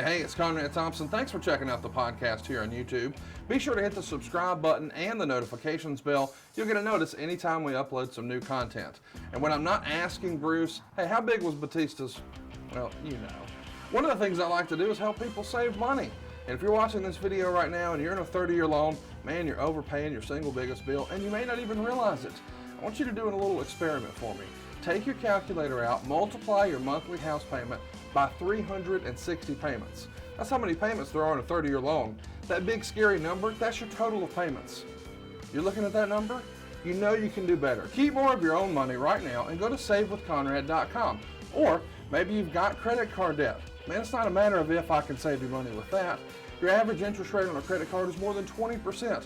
Hey, it's Conrad Thompson. Thanks for checking out the podcast here on YouTube. Be sure to hit the subscribe button and the notifications bell. You'll get a notice anytime we upload some new content. And when I'm not asking Bruce, hey, how big was Batista's? Well, you know. One of the things I like to do is help people save money. And if you're watching this video right now and you're in a 30-year loan, man, you're overpaying your single biggest bill and you may not even realize it. I want you to do a little experiment for me. Take your calculator out, multiply your monthly house payment by 360 payments. That's how many payments there are on a 30-year loan. That big scary number, that's your total of payments. You're looking at that number? You know you can do better. Keep more of your own money right now and go to savewithconrad.com. Or maybe you've got credit card debt. Man, it's not a matter of if I can save you money with that. Your average interest rate on a credit card is more than 20%.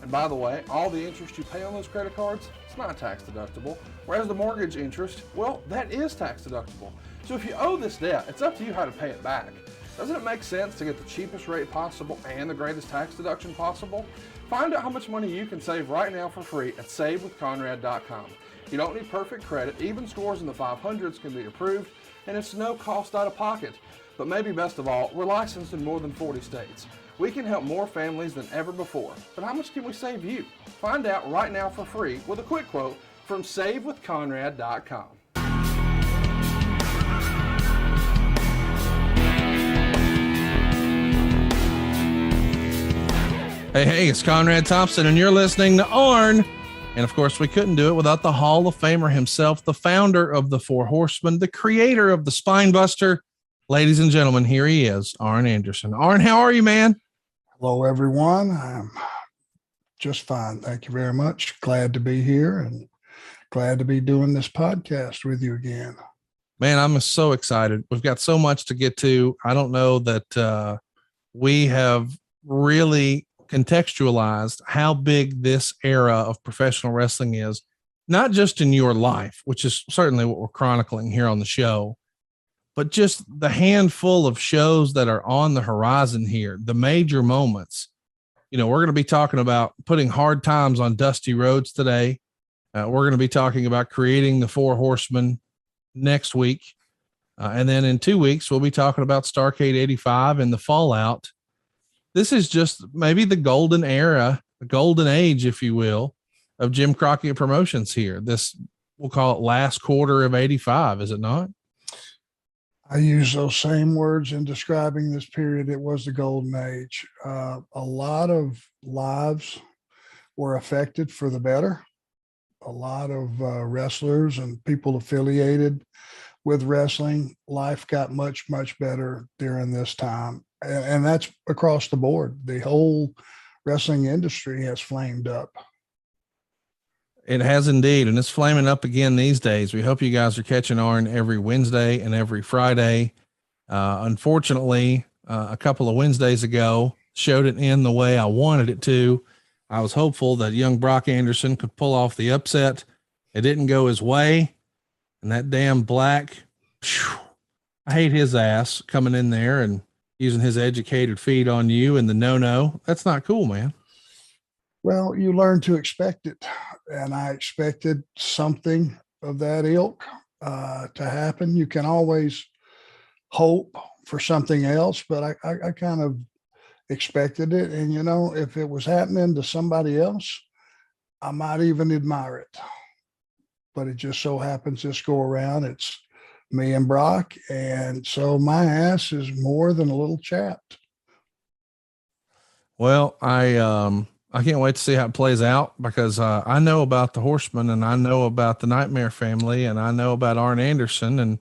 And by the way, all the interest you pay on those credit cards, it's not tax deductible. Whereas the mortgage interest, well, that is tax deductible. So if you owe this debt, it's up to you how to pay it back. Doesn't it make sense to get the cheapest rate possible and the greatest tax deduction possible? Find out how much money you can save right now for free at savewithconrad.com. You don't need perfect credit. Even scores in the 500s can be approved, and it's no cost out of pocket. But maybe best of all, we're licensed in more than 40 states. We can help more families than ever before. But how much can we save you? Find out right now for free with a quick quote from savewithconrad.com. Hey, it's Conrad Thompson, and you're listening to Arn. And of course, we couldn't do it without the Hall of Famer himself, the founder of the Four Horsemen, the creator of the Spinebuster. Ladies and gentlemen, here he is, Arn Anderson. Arn, how are you, man? Hello, everyone. I'm just fine. Thank you very much. Glad to be here and glad to be doing this podcast with you again. Man, I'm so excited. We've got so much to get to. I don't know that we have really contextualized how big this era of professional wrestling is, not just in your life, which is certainly what we're chronicling here on the show, but just the handful of shows that are on the horizon here, the major moments. You know, we're going to be talking about putting hard times on Dusty Rhodes today. We're going to be talking about creating the Four Horsemen next week. And then in 2 weeks, we'll be talking about Starrcade 85 and the fallout. This is just maybe the golden era, the golden age, if you will, of Jim Crockett Promotions here. This, we'll call it last quarter of 85, is it not? I use those same words in describing this period. It was the golden age. A lot of lives were affected for the better. A lot of wrestlers and people affiliated with wrestling, life got much, much better during this time. And that's across the board. The whole wrestling industry has flamed up. It has indeed, and it's flaming up again these days. We hope you guys are catching Arn every Wednesday and every Friday. Unfortunately, a couple of Wednesdays ago, show didn't end the way I wanted it to. I was hopeful that young Brock Anderson could pull off the upset. It didn't go his way, and that damn Black, whew, I hate his ass coming in there and using his educated feet on you and the no. That's not cool, man. Well, you learn to expect it. And I expected something of that ilk to happen. You can always hope for something else, but I kind of expected it. And, you know, if it was happening to somebody else, I might even admire it. But it just so happens this go around, it's me and Brock. And so my ass is more than a little chapped. Well, I can't wait to see how it plays out because I know about the Horsemen and I know about the Nightmare family and I know about Arn Anderson, and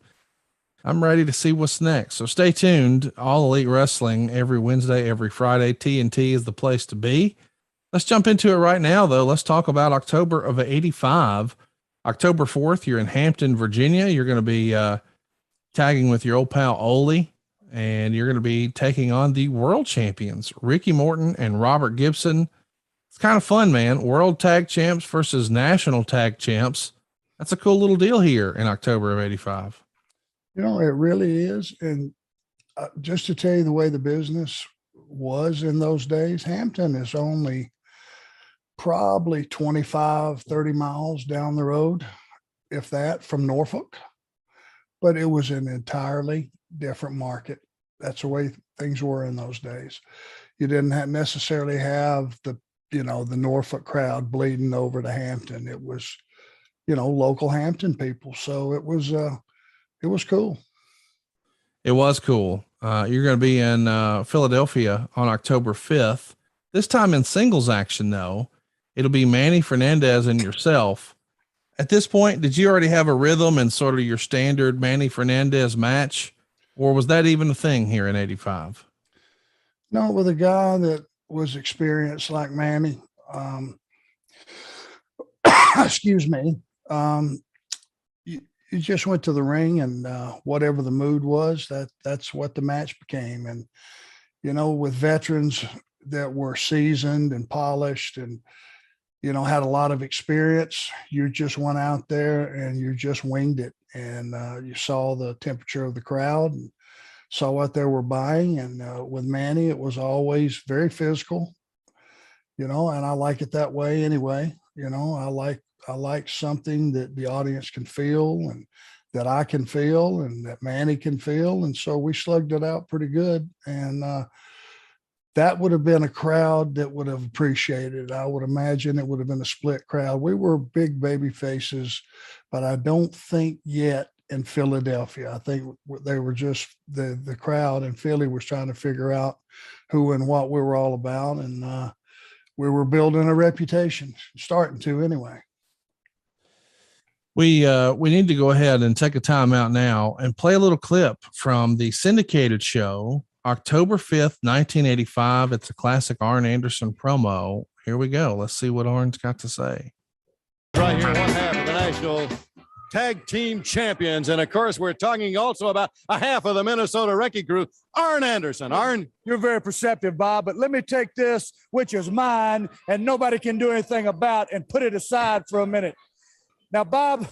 I'm ready to see what's next. So stay tuned. All Elite Wrestling every Wednesday, every Friday. TNT is the place to be. Let's jump into it right now, though. Let's talk about October of 85. October 4th, you're in Hampton, Virginia. You're going to be tagging with your old pal Ole, and you're going to be taking on the world champions, Ricky Morton and Robert Gibson. It's kind of fun, man. World tag champs versus national tag champs. That's a cool little deal here in October of 85. You know, it really is. And just to tell you the way the business was in those days, Hampton is only probably 25, 30 miles down the road, if that, from Norfolk. But it was an entirely different market. That's the way things were in those days. You didn't necessarily have the Norfolk crowd bleeding over to Hampton. It was, local Hampton people. So it was cool. It was cool. You're going to be in Philadelphia on October 5th. This time in singles action, though. It'll be Manny Fernandez and yourself. At this point, did you already have a rhythm and sort of your standard Manny Fernandez match, or was that even a thing here in 85? No, with a guy that was experienced like Manny, excuse me, you just went to the ring and whatever the mood was, that's what the match became. And, with veterans that were seasoned and polished and, had a lot of experience, you just went out there and you just winged it. And you saw the temperature of the crowd and saw what they were buying. And with Manny, it was always very physical, and I like it that way anyway. I like something that the audience can feel and that I can feel and that Manny can feel. And so we slugged it out pretty good. And that would have been a crowd that would have appreciated it. I would imagine it would have been a split crowd. We were big baby faces, but I don't think yet in Philadelphia. I think they were just the crowd in Philly was trying to figure out who and what we were all about. And we were building a reputation, starting to anyway. We need to go ahead and take a time out now and play a little clip from the syndicated show, October 5th, 1985. It's a classic Arn Anderson promo. Here we go. Let's see what Arn's got to say. Right here, one half of the National Tag Team Champions. And of course, we're talking also about a half of the Minnesota Wrecking Crew, Arn Anderson. Arn, you're very perceptive, Bob, but let me take this, which is mine and nobody can do anything about, and put it aside for a minute. Now, Bob,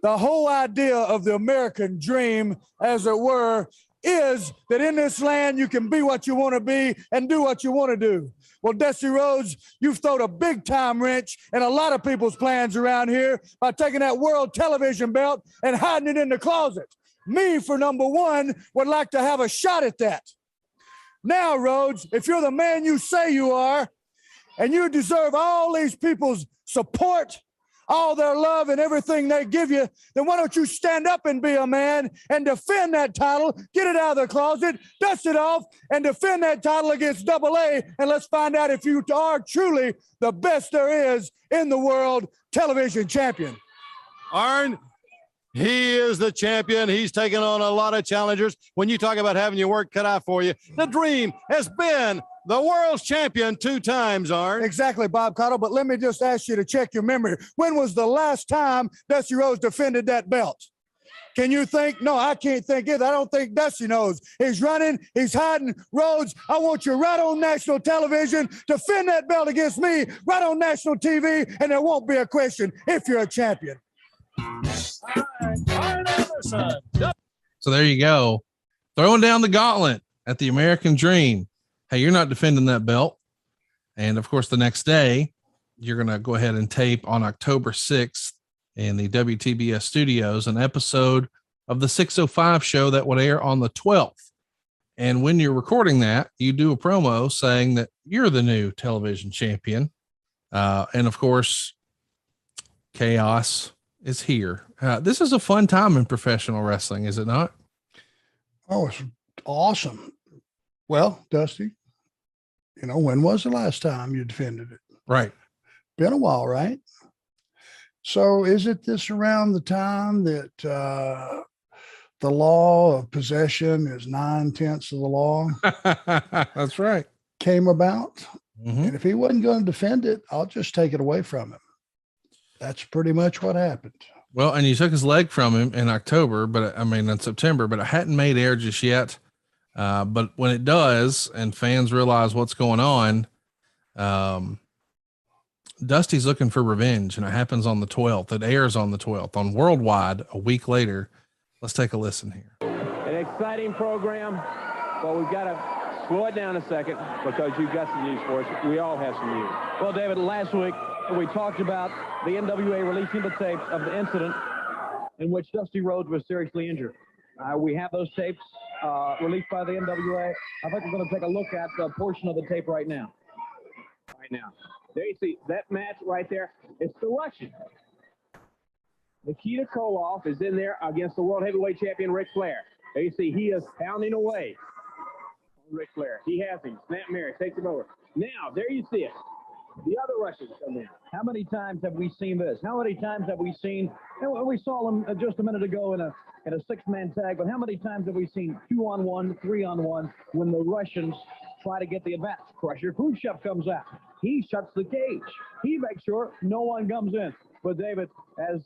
the whole idea of the American dream, as it were, is that in this land you can be what you want to be and do what you want to do. Well, Dusty Rhodes, you've thrown a big-time wrench in a lot of people's plans around here by taking that world television belt and hiding it in the closet. Me, for number one, would like to have a shot at that. Now, Rhodes, if you're the man you say you are, and you deserve all these people's support, all their love and everything they give you, then why don't you stand up and be a man and defend that title, get it out of the closet, dust it off, and defend that title against AA, and let's find out if you are truly the best there is in the world television champion. Arn, he is the champion. He's taken on a lot of challengers. When you talk about having your work cut out for you, the dream has been the world's champion 2 times, Arn. Exactly, Bob Cottle, but let me just ask you to check your memory. When was the last time Dusty Rhodes defended that belt? Can you think? No, I can't think either. I don't think Dusty knows. He's running, he's hiding. Rhodes, I want you right on national television. Defend that belt against me right on national TV, and there won't be a question if you're a champion. Arn Anderson. So there you go. Throwing down the gauntlet at the American Dream. Hey, you're not defending that belt. And of course, the next day, you're going to go ahead and tape on October 6th in the WTBS studios, an episode of the 605 show that would air on the 12th. And when you're recording that, you do a promo saying that you're the new television champion. And of course, chaos is here. This is a fun time in professional wrestling, is it not? Oh, it's awesome. Well, Dusty, when was the last time you defended it? Right. Been a while, right? So is it this around the time that the law of possession is 9/10 of the law? That's right. Came about. Mm-hmm. And if he wasn't going to defend it, I'll just take it away from him. That's pretty much what happened. Well, and you took his leg from him in October, in September, but it hadn't made air just yet. But when it does and fans realize what's going on, Dusty's looking for revenge, and it happens on the 12th. It airs on the 12th on Worldwide a week later. Let's take a listen here. An exciting program, but we've got to slow it down a second because you've got some news for us. We all have some news. Well, David, last week we talked about the NWA releasing the tapes of the incident in which Dusty Rhodes was seriously injured. We have those tapes. released by the NWA. I think we're going to take a look at a portion of the tape right now. Right now. There you see that match right there. It's the Russian. Nikita Koloff is in there against the World Heavyweight Champion Ric Flair. There you see he is pounding away on Ric Flair. He has him. Snap Mary takes him over. Now, there you see it. The other Russians come in. How many times have we seen this? How many times have we seen, and we saw them just a minute ago in a six-man tag, but how many times have we seen 2-on-1, 3-on-1 when the Russians try to get the advance? Crusher Khrushchev comes out. He shuts the cage. He makes sure no one comes in. But David, as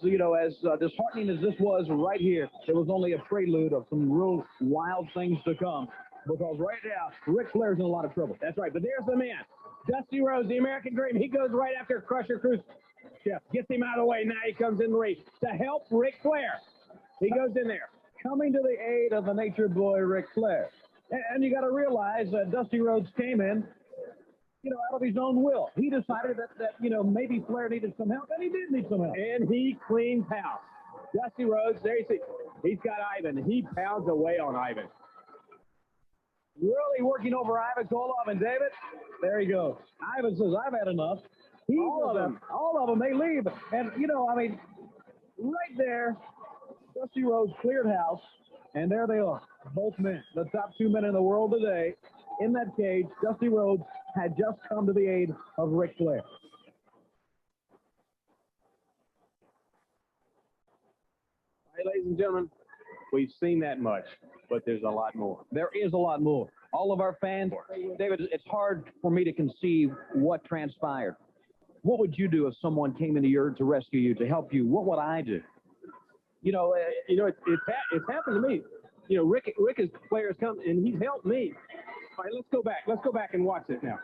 you know, as disheartening as this was right here, it was only a prelude of some real wild things to come. Because right now, Ric Flair's in a lot of trouble. That's right. But there's the man, Dusty Rhodes, the American Dream. He goes right after Crusher Khrushchev. Gets him out of the way. Now he comes in the ring to help Ric Flair. He goes in there, coming to the aid of the nature boy, Ric Flair. And you got to realize that Dusty Rhodes came in, out of his own will. He decided that maybe Flair needed some help, and he did need some help. And he cleans house. Dusty Rhodes, there you see, he's got Ivan. He pounds away on Ivan. Really working over Ivan Koloff and David. There he goes. Ivan says, I've had enough. All of them, they leave. And, right there, Dusty Rhodes cleared house, and there they are, both men, the top two men in the world today. In that cage, Dusty Rhodes had just come to the aid of Ric Flair. All right, ladies and gentlemen, we've seen that much, but there's a lot more. There is a lot more. All of our fans, David, it's hard for me to conceive what transpired. What would you do if someone came into to rescue you, to help you? What would I do? It's happened to me. Rick is Flair's come and he's helped me. All right, let's go back. Let's go back and watch it now.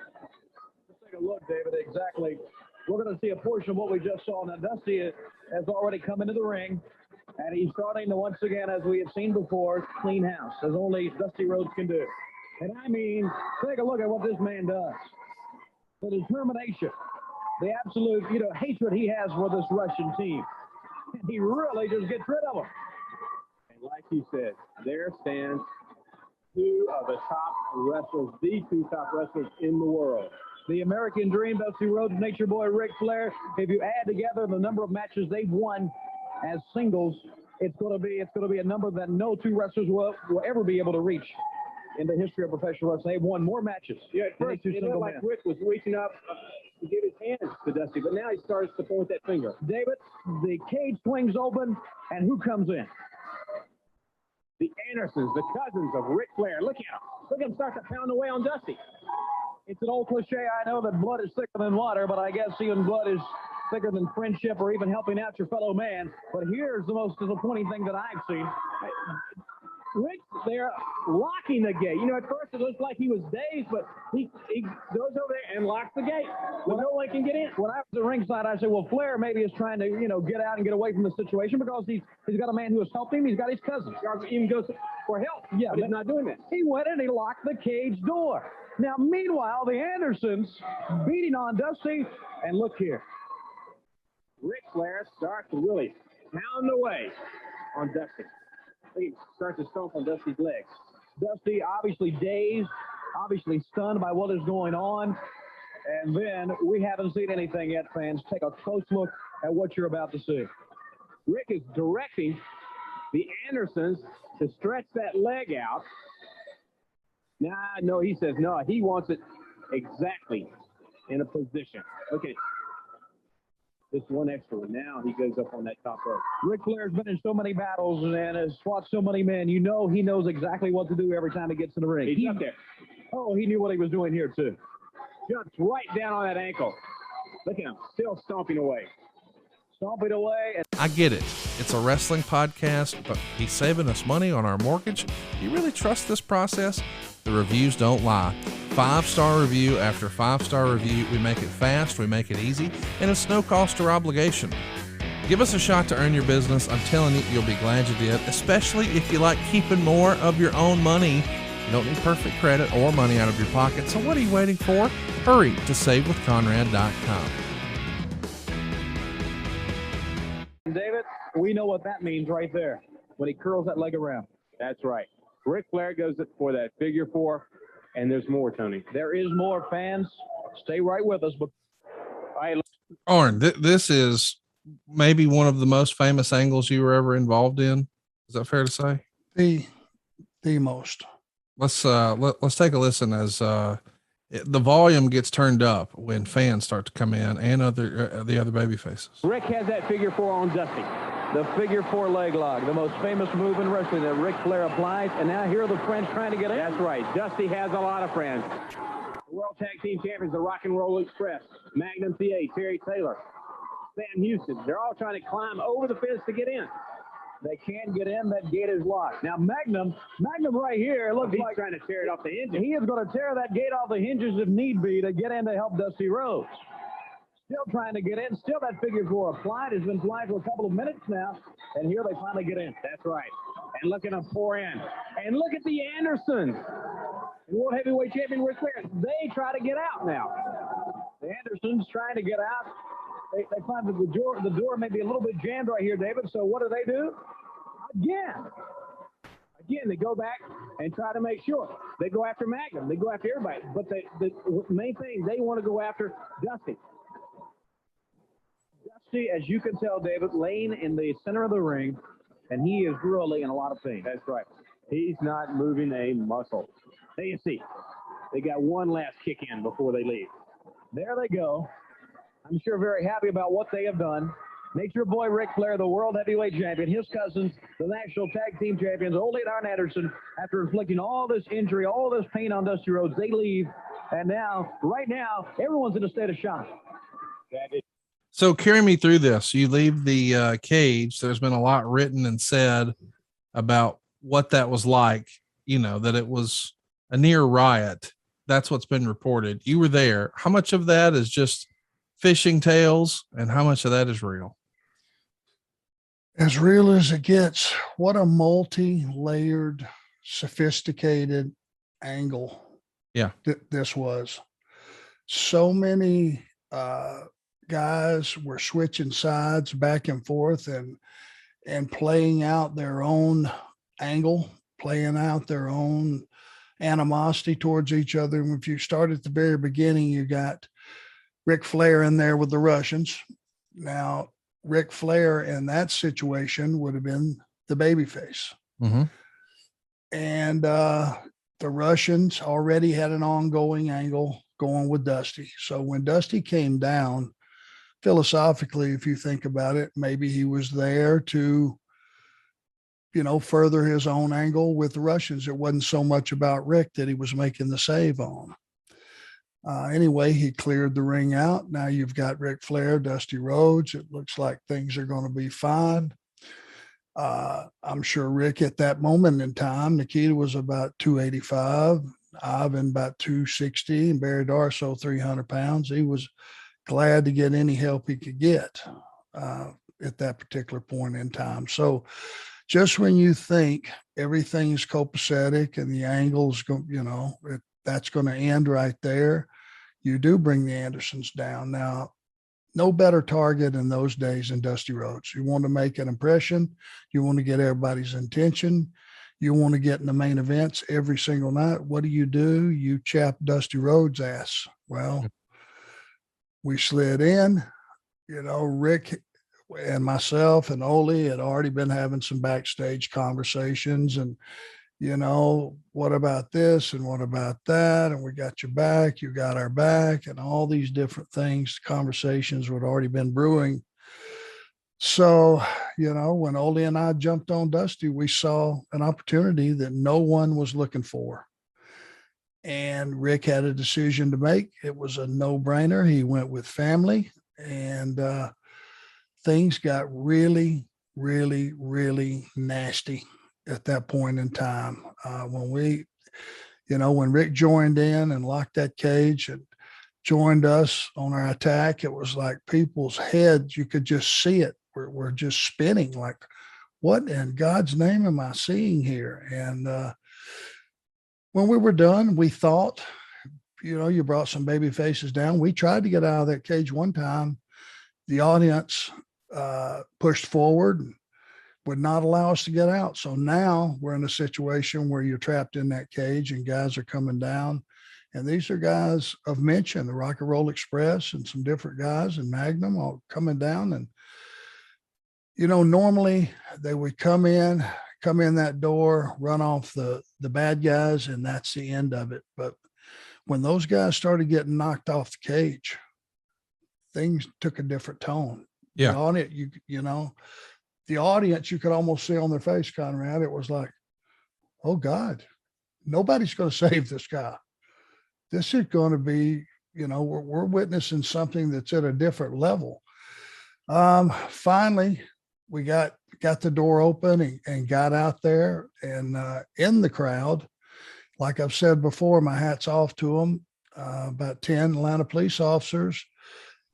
Let's take a look, David. Exactly. We're going to see a portion of what we just saw. Now, Dusty has already come into the ring, and he's starting to, once again, as we have seen before, clean house, as only Dusty Rhodes can do. And I mean, take a look at what this man does. The determination, the absolute, hatred he has for this Russian team. And he really just gets rid of them. And like he said, there stands two of the top wrestlers, the two top wrestlers in the world. The American Dream, Dusty Rhodes, Nature Boy, Ric Flair. If you add together the number of matches they've won as singles, it's going to be a number that no two wrestlers will ever be able to reach in the history of professional wrestling. They've won more matches. Yeah, at first it looked like Rick was reaching up to give his hands to Dusty, but now he starts to point that finger. David, the cage swings open, and who comes in? The Andersons, the cousins of Ric Flair. Look at him. Look at him start to pound away on Dusty. It's an old cliche, I know, that blood is thicker than water, but I guess even blood is thicker than friendship or even helping out your fellow man. But here's the most disappointing thing that I've seen. Rick there locking the gate. At first it looked like he was dazed, but he goes over there and locks the gate. Well, no one can get in. When I was at ringside, I said, well, Flair maybe is trying to, get out and get away from the situation because he's got a man who has helped him. He's got his cousins. He even goes for help. Yeah, but he's not doing that. He went and he locked the cage door. Now, meanwhile, the Andersons beating on Dusty. And look here. Ric Flair starts to really pound away on Dusty. He starts to stomp on Dusty's legs. Dusty obviously dazed, obviously stunned by what is going on. And then we haven't seen anything yet, fans. Take a close look at what you're about to see. Rick is directing the Andersons to stretch that leg out. No, he says no. He wants it exactly in a position. Okay. Just one extra one. Now he goes up on that top rope. Ric Flair's been in so many battles and has fought so many men. He knows exactly what to do every time he gets in the ring. He's up there. Oh, he knew what he was doing here, too. Jumps right down on that ankle. Look at him, still stomping away. Stomping away. I get it. It's a wrestling podcast, but he's saving us money on our mortgage. Do you really trust this process? The reviews don't lie. 5-star review after 5-star review. We make it fast, we make it easy, and it's no cost or obligation. Give us a shot to earn your business. I'm telling you, you'll be glad you did, especially if you like keeping more of your own money. You don't need perfect credit or money out of your pocket, so what are you waiting for? Hurry to savewithconrad.com. David, we know what that means right there when he curls that leg around. That's right. Ric Flair goes for that figure four, and there's more, Tony. There is more, fans. Stay right with us. But Arn, this is maybe one of the most famous angles you were ever involved in. Is that fair to say? The most. Let's take a listen as the volume gets turned up when fans start to come in and the other baby faces. Rick has that figure four on Dusty. The figure four leg lock, the most famous move in wrestling that Ric Flair applies. And now here are the friends trying to get in. That's right. Dusty has a lot of friends. The World Tag Team Champions, the Rock and Roll Express, Magnum TA, Terry Taylor, Sam Houston. They're all trying to climb over the fence to get in. They can get in. That gate is locked. Now, Magnum right here looks like trying to tear it off the hinges. He is going to tear that gate off the hinges if need be to get in to help Dusty Rhodes. Still trying to get in. Still that figure four applied. Has been flying for a couple of minutes now. And here they finally get in. That's right. And look at them pour in. And look at the Andersons. World Heavyweight Champion Ric Flair. They try to get out now. The Andersons trying to get out. They find that the door may be a little bit jammed right here, David. So what do? Again, they go back and try to make sure. They go after Magnum. They go after everybody. But the main thing, they want to go after Dusty. Dusty, as you can tell, David, laying in the center of the ring, and he is really in a lot of pain. That's right. He's not moving a muscle. There you see. They got one last kick in before they leave. There they go. I'm sure very happy about what they have done. Nature Boy Ric Flair, the World Heavyweight Champion, his cousins, the National Tag Team Champions, Ole and Arn Anderson, after inflicting all this injury, all this pain on Dusty Rhodes, they leave. And now, right now, everyone's in a state of shock. So carry me through this. You leave the cage. There's been a lot written and said about what that was like, that it was a near riot. That's what's been reported. You were there. How much of that is just fishing tales and how much of that is real? As real as it gets. What a multi-layered, sophisticated angle. Yeah. This was. So many guys were switching sides back and forth and playing out their own angle, playing out their own animosity towards each other. And if you start at the very beginning, you got Ric Flair in there with the Russians. Now, Ric Flair in that situation would have been the babyface. Mm-hmm. And the Russians already had an ongoing angle going with Dusty. So when Dusty came down, philosophically, if you think about it, maybe he was there to, further his own angle with the Russians. It wasn't so much about Rick that he was making the save on. Anyway, he cleared the ring out. Now you've got Ric Flair, Dusty Rhodes. It looks like things are going to be fine. I'm sure Rick at that moment in time, Nikita was about 285, Ivan about 260, and Barry Darsow 300 pounds. He was glad to get any help he could get at that particular point in time. So just when you think everything's copacetic and the angles go, that's going to end right there, you do bring the Andersons down. Now, no better target in those days than Dusty Rhodes. You want to make an impression. You want to get everybody's attention. You want to get in the main events every single night. What do? You chap Dusty Rhodes' ass. Well, we slid in. Rick and myself and Ole had already been having some backstage conversations and, what about this and what about that? And we got your back, you got our back, and all these different things, conversations had already been brewing. So, when Ole and I jumped on Dusty, we saw an opportunity that no one was looking for. And Rick had a decision to make. It was a no-brainer. He went with family, and things got really, really, really nasty at that point in time. When Rick joined in and locked that cage and joined us on our attack, it was like people's heads, you could just see it. We're just spinning like, what in God's name am I seeing here? And when we were done, we thought, you brought some baby faces down. We tried to get out of that cage one time. The audience pushed forward. would not allow us to get out. So now we're in a situation where you're trapped in that cage and guys are coming down. And these are guys of mention, the Rock and Roll Express and some different guys and Magnum all coming down. And, normally they would come in that door, run off the bad guys, and that's the end of it. But when those guys started getting knocked off the cage, things took a different tone. Yeah. The audience, you could almost see on their face, Conrad, it was like, oh God, nobody's going to save this guy. This is going to be, we're witnessing something that's at a different level. Finally, we got the door open and got out there, and in the crowd, like I've said before, my hat's off to them. About 10 Atlanta police officers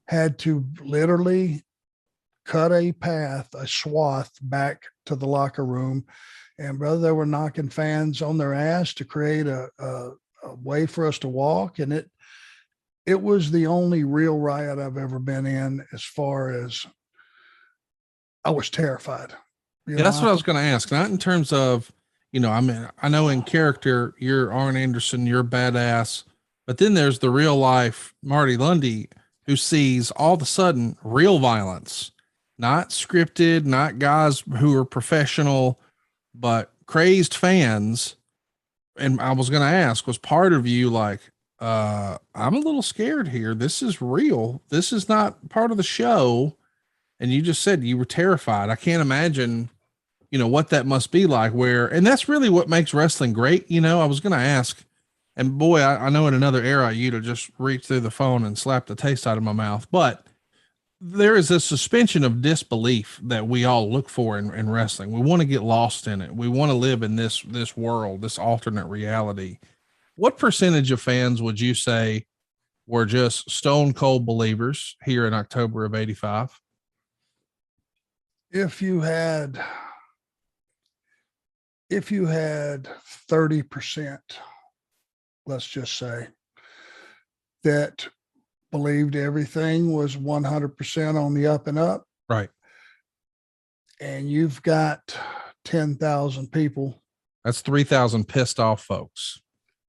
had to literally cut a swath back to the locker room. And brother, they were knocking fans on their ass to create a way for us to walk. And it was the only real riot I've ever been in, as far as I was terrified. That's what I was going to ask. Not in terms of, I know in character, you're Arn Anderson, you're badass, but then there's the real life Marty Lundy, who sees all of a sudden real violence, not scripted, not guys who are professional, but crazed fans. And I was going to ask, was part of you like, I'm a little scared here. This is real. This is not part of the show. And you just said you were terrified. I can't imagine, what that must be like, and that's really what makes wrestling great. I was going to ask, and boy, I know in another era, you'd have just reached through the phone and slapped the taste out of my mouth, but there is a suspension of disbelief that we all look for in wrestling. We want to get lost in it. We want to live in this world, this alternate reality. What percentage of fans would you say were just stone cold believers here in October of 85? If you had 30%, let's just say, that believed everything was 100% on the up and up. Right. And you've got 10,000 people. That's 3,000 pissed off folks.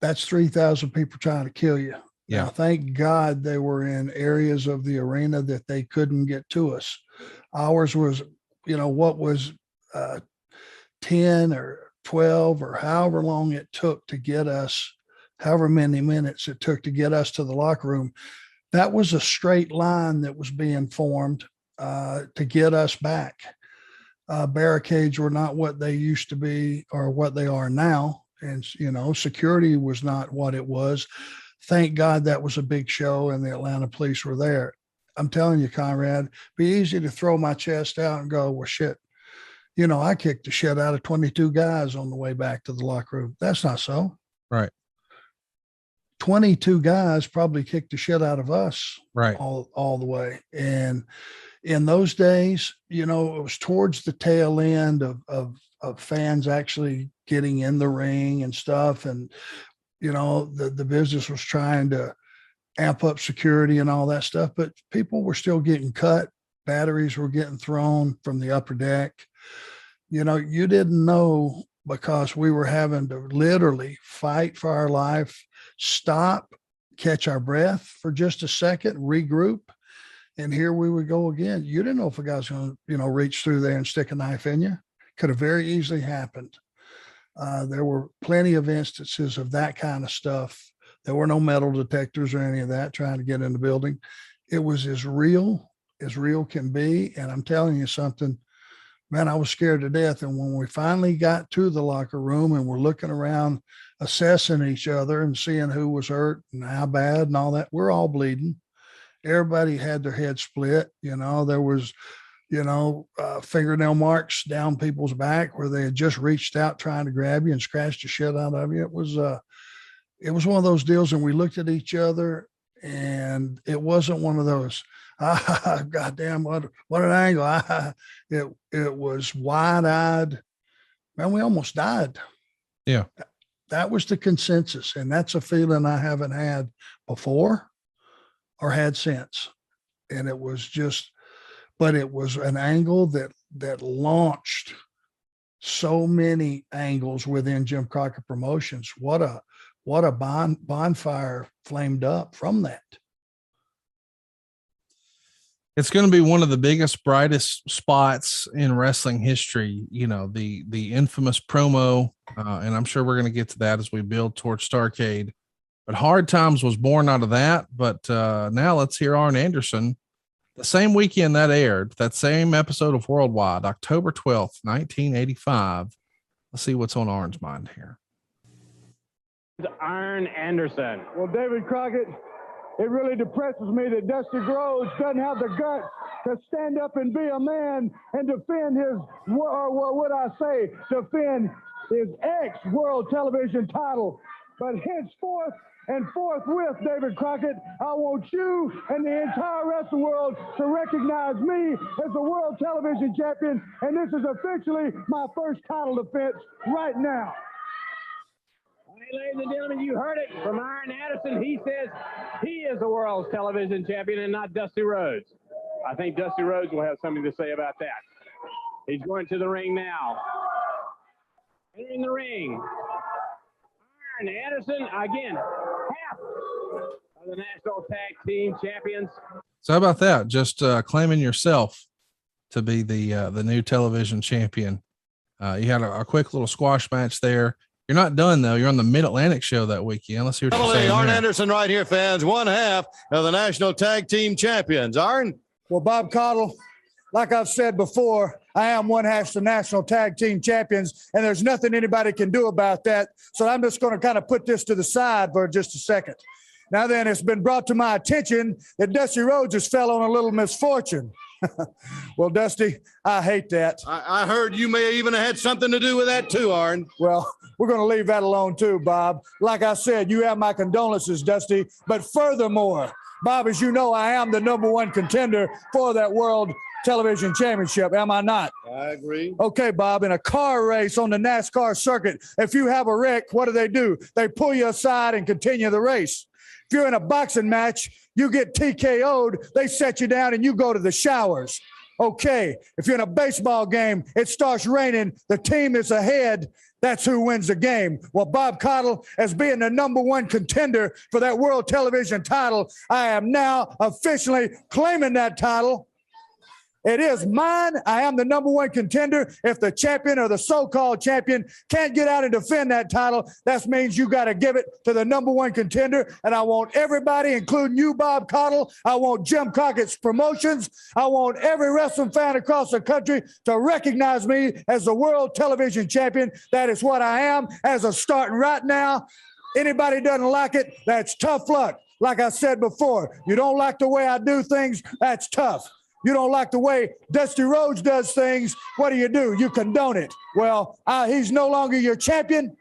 That's 3,000 people trying to kill you. Yeah. Now, thank God they were in areas of the arena that they couldn't get to us. Ours was, what was 10 or 12 or however long it took to get us, however many minutes it took to get us to the locker room. That was a straight line that was being formed to get us back. Barricades were not what they used to be or what they are now. And, security was not what it was. Thank God that was a big show and the Atlanta police were there. I'm telling you, Conrad, be easy to throw my chest out and go, well, shit, I kicked the shit out of 22 guys on the way back to the locker room. That's not so. Right. 22 guys probably kicked the shit out of us. Right. All the way. And in those days, it was towards the tail end of fans actually getting in the ring and stuff. And, the business was trying to amp up security and all that stuff, but people were still getting cut. Batteries were getting thrown from the upper deck. You didn't know, because we were having to literally fight for our life, stop, catch our breath for just a second, regroup. And here we would go again. You didn't know if a guy's going to, reach through there and stick a knife in you. Could have very easily happened. There were plenty of instances of that kind of stuff. There were no metal detectors or any of that trying to get in the building. It was as real can be. And I'm telling you something, man, I was scared to death. And when we finally got to the locker room and we're looking around, assessing each other and seeing who was hurt and how bad and all that, we're all bleeding. Everybody had their head split. There was, fingernail marks down people's back where they had just reached out trying to grab you and scratch the shit out of you. It was one of those deals. And we looked at each other, and it wasn't one of those, goddamn, what an angle. It was wide-eyed. Man, we almost died. Yeah. That was the consensus. And that's a feeling I haven't had before or had since. And it was an angle that launched so many angles within Jim Crockett Promotions. What a bonfire flamed up from that. It's going to be one of the biggest, brightest spots in wrestling history. You know, the infamous promo, and I'm sure we're going to get to that as we build towards Starrcade. But Hard Times was born out of that. But now let's hear Arn Anderson. The same weekend that aired, that same episode of Worldwide, October 12th, 1985. Let's see what's on Arn's mind here. Arn Anderson. Well, David Crockett, it really depresses me that Dusty Rhodes doesn't have the guts to stand up and be a man and defend his, or what would I say, defend his ex-world television title. But henceforth and forthwith, David Crockett, I want you and the entire wrestling world to recognize me as the world television champion, and this is officially my first title defense right now. Hey, ladies and gentlemen, you heard it from Arn Anderson. He says he is the world's television champion and not Dusty Rhodes. I think Dusty Rhodes will have something to say about that. He's going to the ring now. Entering the ring. Arn Anderson, again, half of the National Tag Team Champions. So how about that? Just claiming yourself to be the new television champion. You had a quick little squash match there. You're not done, though. You're on the Mid-Atlantic show that weekend. Let's see what you're saying. Arn here. Anderson right here, fans. One half of the National Tag Team Champions. Arn? Well, Bob Caudle, like I've said before, I am one half the National Tag Team Champions, and there's nothing anybody can do about that. So I'm just going to kind of put this to the side for just a second. Now then, it's been brought to my attention that Dusty Rhodes has fell on a little misfortune. Well, Dusty, I hate that. I heard you may even have had something to do with that too, Arn. Well, we're going to leave that alone too, Bob. Like I said, you have my condolences, Dusty. But furthermore, Bob, as you know, I am the #1 contender for that World Television Championship. Am I not? I agree. Okay, Bob, in a car race on the NASCAR circuit, if you have a wreck, what do? They pull you aside and continue the race. If you're in a boxing match, you get TKO'd, they set you down and you go to the showers. Okay, if you're in a baseball game, it starts raining, the team that's ahead, that's who wins the game. Well, Bob Caudle, as being the #1 contender for that World Television title, I am now officially claiming that title. It is mine. I am the #1 contender. If the champion or the so-called champion can't get out and defend that title, that means you got to give it to the #1 contender. And I want everybody, including you, Bob Caudle. I want Jim Crockett's Promotions. I want every wrestling fan across the country to recognize me as the world television champion. That is what I am as of starting right now. Anybody doesn't like it, that's tough luck. Like I said before, you don't like the way I do things, that's tough. You don't like the way Dusty Rhodes does things, what do? You condone it. Well, he's no longer your champion.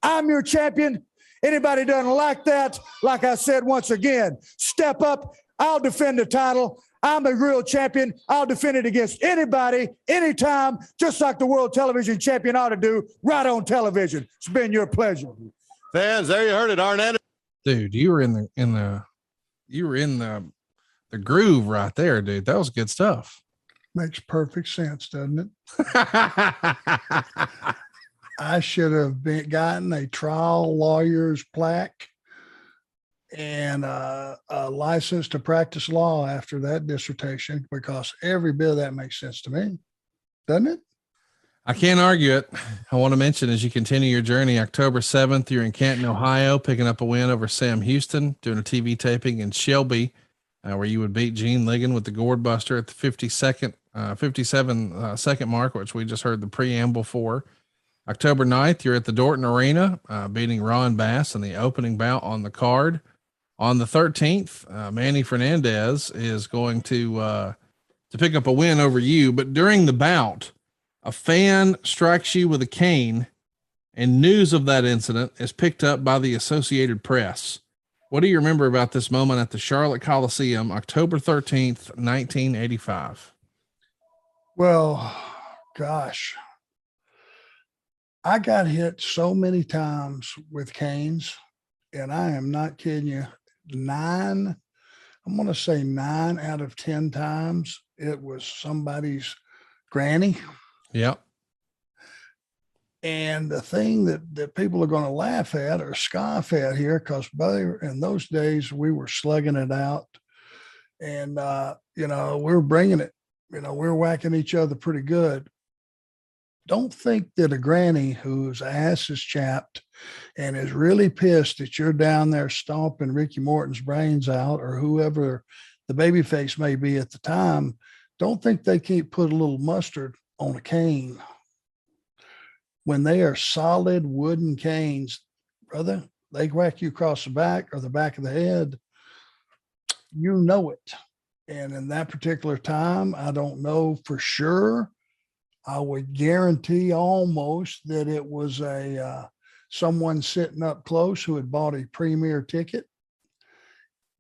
I'm your champion. Anybody doesn't like that, like I said once again, step up. I'll defend the title. I'm a real champion. I'll defend it against anybody, anytime, just like the world television champion ought to do, right on television. It's been your pleasure. Fans, there you heard it, Arn Anderson. Dude, you were in the groove right there, dude. That was good stuff. Makes perfect sense, doesn't it? I should have gotten a trial lawyer's plaque and a license to practice law after that dissertation, because every bit of that makes sense to me, doesn't it? I can't argue it. I want to mention, as you continue your journey, October 7th, you're in Canton, Ohio, picking up a win over Sam Houston, doing a TV taping in Shelby, where you would beat Gene Ligon with the Gourdbuster at the 57 second mark, which we just heard the preamble for. October 9th, you're at the Dorton Arena, beating Ron Bass in the opening bout on the card. On the 13th, Manny Fernandez is going to pick up a win over you, but during the bout, a fan strikes you with a cane, and news of that incident is picked up by the Associated Press. What do you remember about this moment at the Charlotte Coliseum, October 13th, 1985? Well, gosh, I got hit so many times with canes, and I am not kidding you. I'm going to say 9 out of 10 times it was somebody's granny. Yep. And the thing that people are going to laugh at or scoff at here, because in those days we were slugging it out, and we were bringing it. We were whacking each other pretty good. Don't think that a granny whose ass is chapped and is really pissed that you're down there stomping Ricky Morton's brains out, or whoever the babyface may be at the time, don't think they can't put a little mustard on a cane. When they are solid wooden canes, brother, they whack you across the back or the back of the head. You know it. And in that particular time, I don't know for sure. I would guarantee almost that it was someone sitting up close who had bought a premier ticket.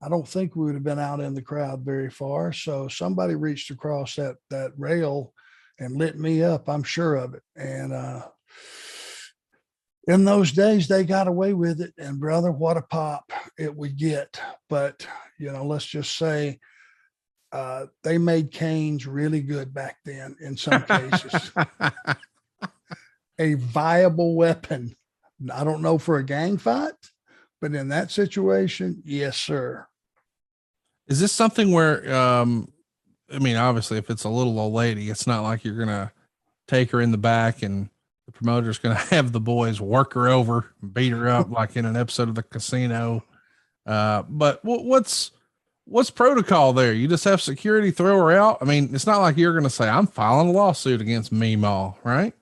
I don't think we would have been out in the crowd very far. So somebody reached across that rail and lit me up. I'm sure of it. And in those days, they got away with it. And brother, what a pop it would get. But, let's just say they made canes really good back then in some cases. A viable weapon. I don't know for a gang fight, but in that situation, yes, sir. Is this something where, obviously if it's a little old lady, it's not like you're going to take her in the back and the promoter's going to have the boys work her over, beat her up like in an episode of The Casino. But what's protocol there? You just have security throw her out? I mean, it's not like you're going to say, I'm filing a lawsuit against Meemaw, right?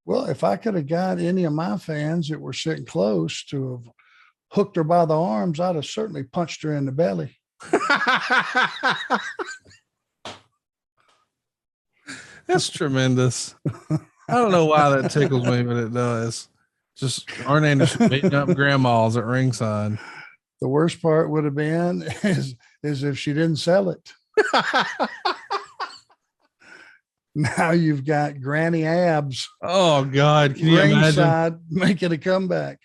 Well, if I could have got any of my fans that were sitting close to have hooked her by the arms, I'd have certainly punched her in the belly. That's tremendous. I don't know why that tickles me, but it does. Just Arn Anderson beating up grandmas at ringside. The worst part would have been is if she didn't sell it. Now you've got granny abs. Oh God. Can you imagine making a comeback?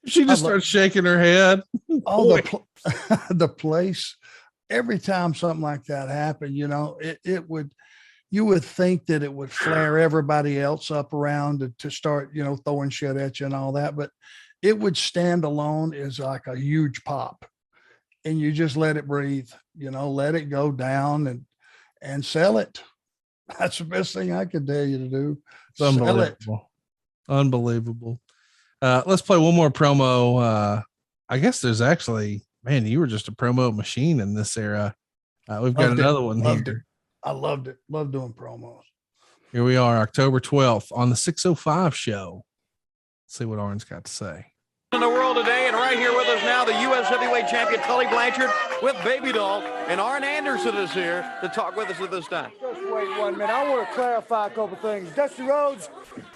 She just starts shaking her head. Oh, the place, every time something like that happened, you would think that it would flare everybody else up around to start, throwing shit at you and all that. But it would stand alone as like a huge pop, and you just let it breathe, let it go down and sell it. That's the best thing I could tell you to do. It's unbelievable. Unbelievable. Let's play one more promo. I guess there's actually, man, you were just a promo machine in this era. We've got another one here. I loved it. Love doing promos. Here we are, October 12th on the 605 show. Let's see what Arn's got to say. In the world today, and right here with us now, the U.S. heavyweight champion Tully Blanchard with Baby Doll, and Arn Anderson is here to talk with us at this time. Just wait 1 minute. I want to clarify a couple things. Dusty Rhodes,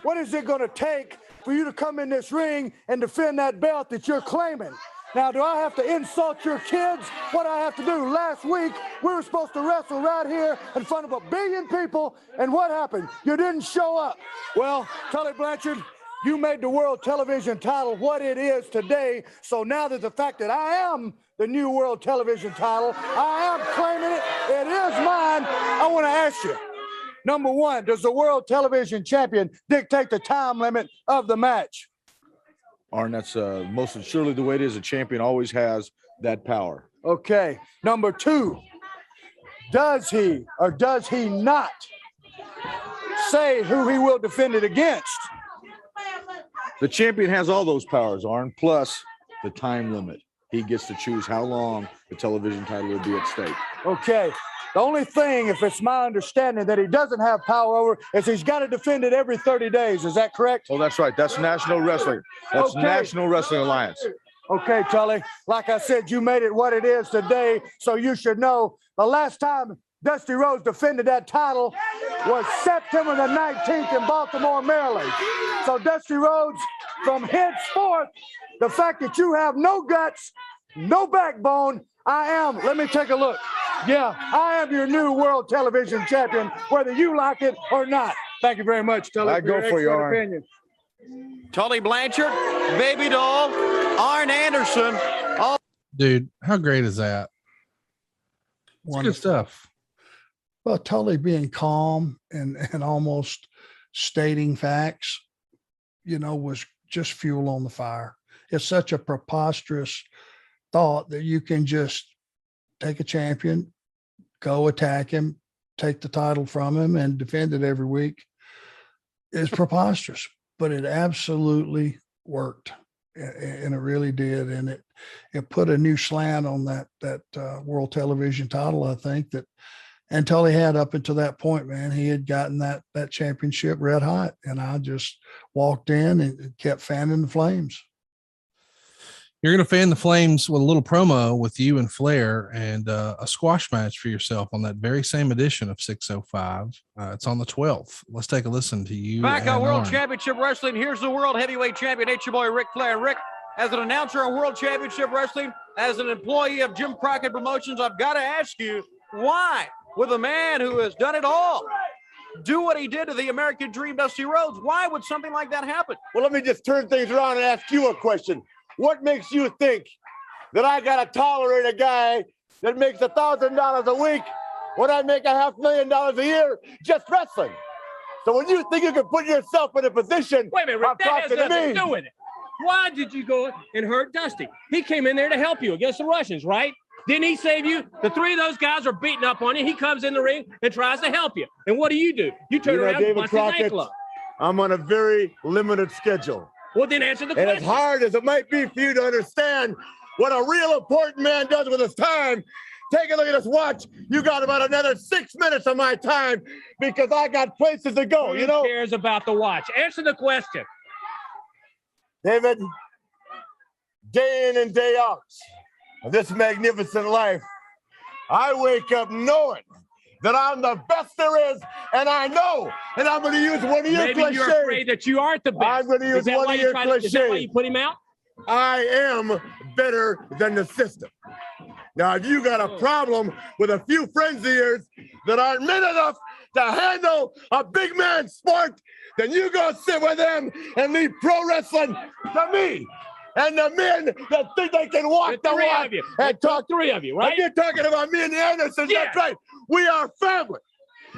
what is it going to take for you to come in this ring and defend that belt that you're claiming? Now, do I have to insult your kids? What do I have to do? Last week, we were supposed to wrestle right here in front of 1 billion people, and what happened? You didn't show up. Well, Tully Blanchard, you made the world television title what it is today. So now that the fact that I am the new world television title, I am claiming it. It is mine. I want to ask you, number one, does the world television champion dictate the time limit of the match? Arn, that's most surely the way it is. A champion always has that power. Okay. Number two, does he or does he not say who he will defend it against? The champion has all those powers, Arn, plus the time limit. He gets to choose how long the television title will be at stake. Okay. The only thing, if it's my understanding, that he doesn't have power over is he's got to defend it every 30 days. Is that correct? Oh, that's right. That's National Wrestling. That's okay. National Wrestling Alliance. Okay, Tully. Like I said, you made it what it is today, so you should know the last time Dusty Rhodes defended that title was September the 19th in Baltimore, Maryland. So Dusty Rhodes, from henceforth, the fact that you have no guts, no backbone, let me take a look. Yeah, I am your new world television champion, whether you like it or not. Thank you very much, Tully. I go for your opinion. Tully Blanchard, Baby Doll, Arn Anderson. Dude, how great is that? It's good stuff. Well, Tully being calm and almost stating facts, was just fuel on the fire. It's such a preposterous thought that you can just take a champion, go attack him, take the title from him, and defend it every week. It's preposterous, but it absolutely worked, and it really did. And it put a new slant on that world television title, I think, and Tully had up until that point, man. He had gotten that championship red hot, and I just walked in and kept fanning the flames. You're going to fan the flames with a little promo with you and Flair and a squash match for yourself on that very same edition of 605. It's on the 12th. Let's take a listen to you. Back on World Arn. Championship Wrestling, here's the World Heavyweight Champion. It's your boy, Ric Flair. And Rick, as an announcer on World Championship Wrestling, as an employee of Jim Crockett Promotions, I've got to ask you, why, with a man who has done it all, do what he did to the American Dream, Dusty Rhodes, why would something like that happen? Well, let me just turn things around and ask you a question. What makes you think that I got to tolerate a guy that makes $1,000 a week when I make $500,000 a year just wrestling? So when you think you can put yourself in a position, wait a minute, Rick, that has talking to nothing me. to do with it. Why did you go and hurt Dusty? He came in there to help you against the Russians, right? Didn't he save you? The three of those guys are beating up on you. He comes in the ring and tries to help you. And what do? You turn around and bust his ankle up. I'm on a very limited schedule. Well, then answer the And question. as hard as it might be for you to understand what a real important man does with his time, take a look at this watch. You got about another 6 minutes of my time because I got places to go, Who cares about the watch? Answer the question. David, day in and day out of this magnificent life, I wake up knowing that I'm the best there is, and I know, and I'm going to use one of your Maybe cliches. you're afraid that you aren't the best. I'm going to use one of your cliches. Is that why you put him out? I am better than the system. Now, if you got a problem with a few friends of yours that aren't men enough to handle a big man sport, then you go sit with them and leave pro wrestling to me. And the men that think they can walk the walk and talk. Three of you, right? If you're talking about me and the Andersons, Yeah. that's right. We are family.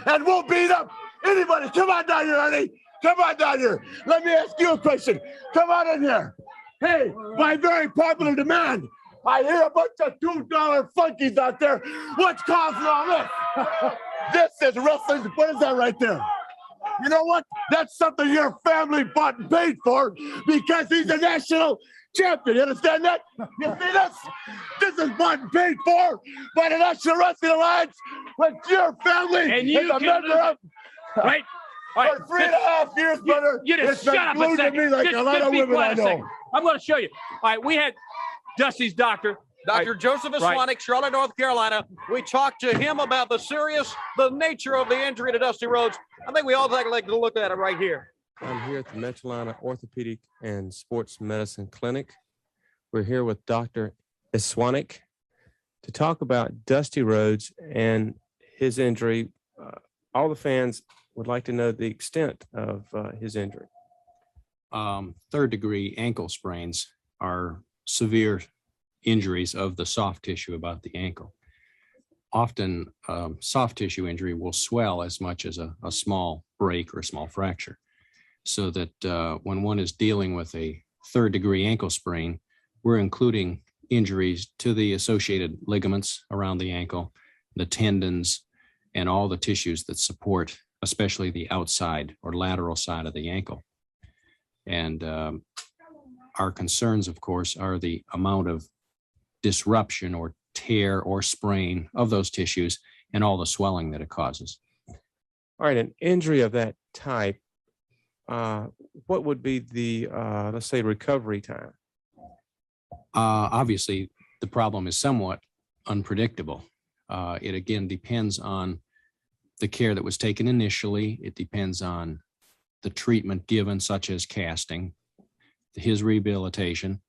And we'll beat up anybody. Come on down here, Ernie. Come on down here. Let me ask you a question. Come on in here. Hey, by very popular demand, I hear a bunch of $2 funkies out there. What's causing all this? This is wrestling. What is that right there? You know what? That's something your family bought and paid for because he's a national champion. You understand that? You see this? This is bought and paid for by the National Wrestling Alliance, which your family And you is a can member lose of. it. Right? All right. For 3.5 years, brother, You just it's been shut up a glued to second. me like Just a lot of be women quiet I a know. second. I'm going to show you. All right, we had Dusty's doctor. Dr. Joseph Aswanick, Charlotte, North Carolina. We talked to him about the nature of the injury to Dusty Rhodes. I think we all like to look at it right here. I'm here at the Metrolina Orthopedic and Sports Medicine Clinic. We're here with Dr. Aswanick to talk about Dusty Rhodes and his injury. All the fans would like to know the extent of his injury. Third-degree ankle sprains are severe injuries of the soft tissue about the ankle. Often, soft tissue injury will swell as much as a small break or a small fracture. So that when one is dealing with a third-degree ankle sprain, we're including injuries to the associated ligaments around the ankle, the tendons, and all the tissues that support, especially the outside or lateral side of the ankle. And our concerns, of course, are the amount of disruption or tear or sprain of those tissues and all the swelling that it causes. All right, an injury of that type, what would be the, let's say, recovery time? Obviously, the problem is somewhat unpredictable. It again depends on the care that was taken initially. It depends on the treatment given, such as casting, his rehabilitation,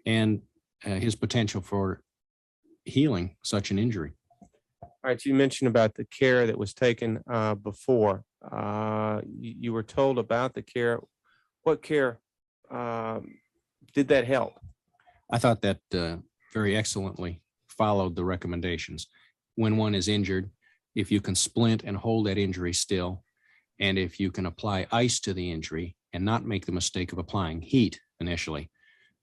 and his potential for healing such an injury. All right, you mentioned about the care that was taken before. You were told about the care. What care did that help? I thought that very excellently followed the recommendations. When one is injured, if you can splint and hold that injury still, And if you can apply ice to the injury and not make the mistake of applying heat initially,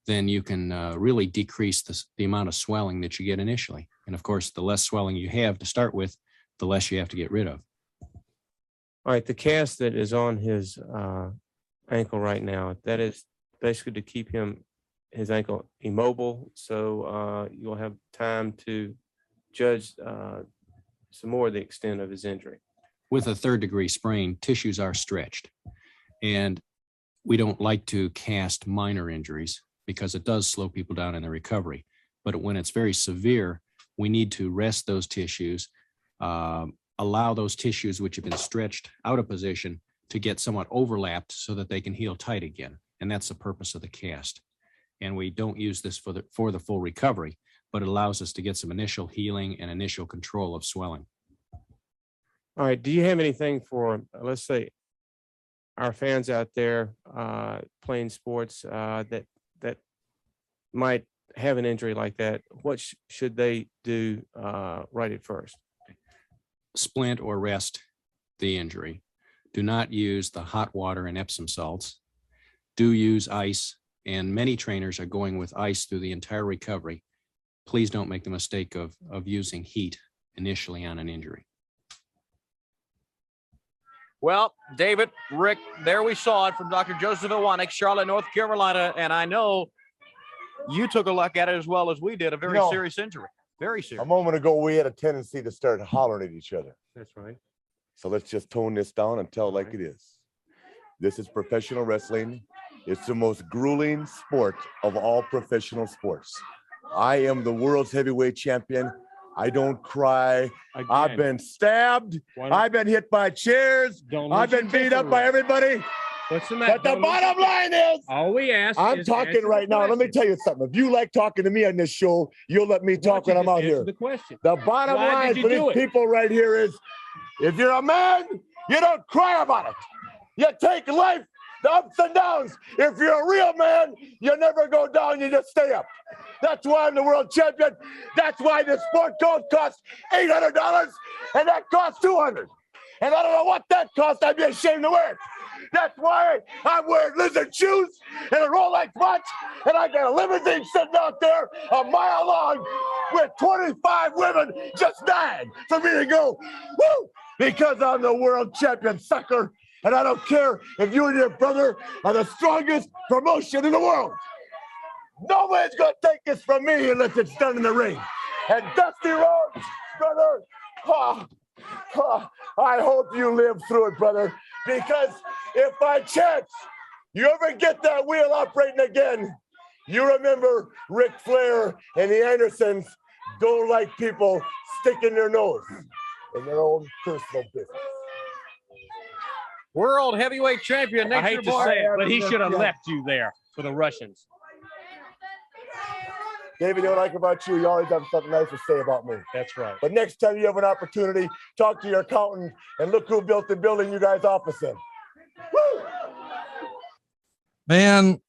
then you can really decrease the amount of swelling that you get initially. And of course, the less swelling you have to start with, the less you have to get rid of. All right, the cast that is on his ankle right now, that is basically to keep his ankle immobile, so you'll have time to judge some more of the extent of his injury. With a third-degree sprain, tissues are stretched, and we don't like to cast minor injuries because it does slow people down in their recovery. But when it's very severe, we need to rest those tissues, allow those tissues which have been stretched out of position to get somewhat overlapped so that they can heal tight again. And that's the purpose of the cast. And we don't use this for the full recovery, but it allows us to get some initial healing and initial control of swelling. All right, do you have anything for, let's say, our fans out there playing sports that might have an injury like that? What should they do right at first? Splint or rest the injury. Do not use the hot water and Epsom salts. Do use ice, and many trainers are going with ice through the entire recovery. Please don't make the mistake of using heat initially on an injury. Well, David, Rick, there we saw it from Dr. Joseph Iwanek, Charlotte, North Carolina, and I know you took a look at it as well as we did, a very serious injury. Very serious. A moment ago, we had a tendency to start hollering at each other. That's right. So let's just tone this down and tell it like it is. This is professional wrestling. It's the most grueling sport of all professional sports. I am the world's heavyweight champion. I don't cry. Again. I've been stabbed. I've been hit by chairs. I've been beat up by everybody. What's the matter? But the bottom line is, all we ask I'm talking right now. Let me tell you something. If you like talking to me on this show, you'll let me talk when I'm out here. The question. The bottom line for these people right here is, if you're a man, you don't cry about it. You take life, the ups and downs. If you're a real man, you never go down, you just stay up. That's why I'm the world champion. That's why the sport coat costs $800 and that costs $200. And I don't know what that costs. I'd be ashamed to wear it. That's why I'm wearing lizard shoes and a Rolex watch, and I got a limousine sitting out there a mile long with 25 women just dying for me to go, woo, because I'm the world champion, sucker. And I don't care if you and your brother are the strongest promotion in the world. Nobody's going to take this from me unless it's done in the ring. And Dusty Rhodes, brother, I hope you live through it, brother, because if by chance you ever get that wheel operating again, you remember Ric Flair and the Andersons don't like people sticking their nose in their own personal business. World heavyweight champion. I hate to say it, but he should have left you there for the Russians. David, you know what I like about you? You always have something nice to say about me. That's right. But next time you have an opportunity, talk to your accountant and look who built the building you guys office in. Woo! Man,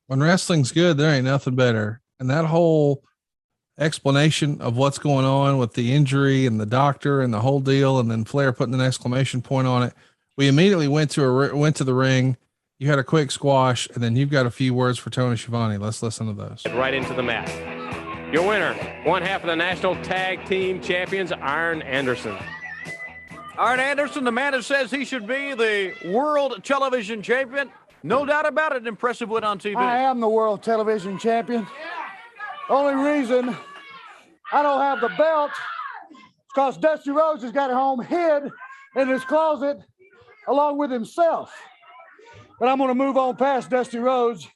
when wrestling's good, there ain't nothing better. And that whole explanation of what's going on with the injury and the doctor and the whole deal, and then Flair putting an exclamation point on it. We immediately went to the ring. You had a quick squash, and then you've got a few words for Tony Schiavone. Let's listen to those. Right into the mat. Your winner, one half of the National Tag Team Champions, Arn Anderson. Arn Anderson, the man that says he should be the world television champion. No doubt about it. Impressive win on TV. I am the world television champion. Only reason I don't have the belt is because Dusty Rhodes has got it home hid in his closet along with himself. But I'm going to move on past Dusty Rhodes.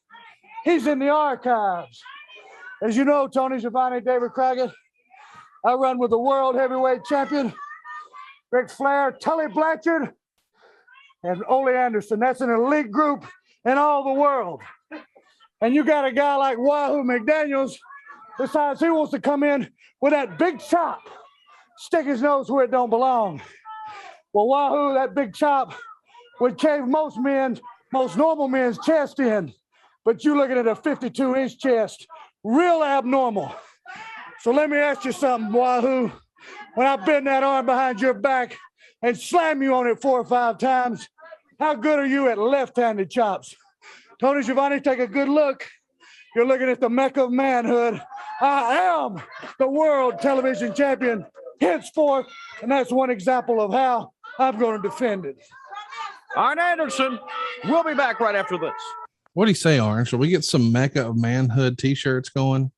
He's in the archives. As you know, Tony Schiavone, David Crockett, I run with the world heavyweight champion, Ric Flair, Tully Blanchard, and Ole Anderson. That's an elite group in all the world. And you got a guy like Wahoo McDaniels, besides he wants to come in with that big chop, stick his nose where it don't belong. Well, Wahoo, that big chop would cave most normal men's chest in, but you looking at a 52-inch chest, real abnormal. So let me ask you something, Wahoo. When I bend that arm behind your back and slam you on it 4 or 5 times. How good are you at left-handed chops? Tony Schiavone, take a good look. You're looking at the mecca of manhood. I am the world television champion henceforth, and that's one example of how I'm going to defend it. Arn Anderson, we'll be back right after this. What do you say, Arn? Should we get some Mecca of Manhood t-shirts going?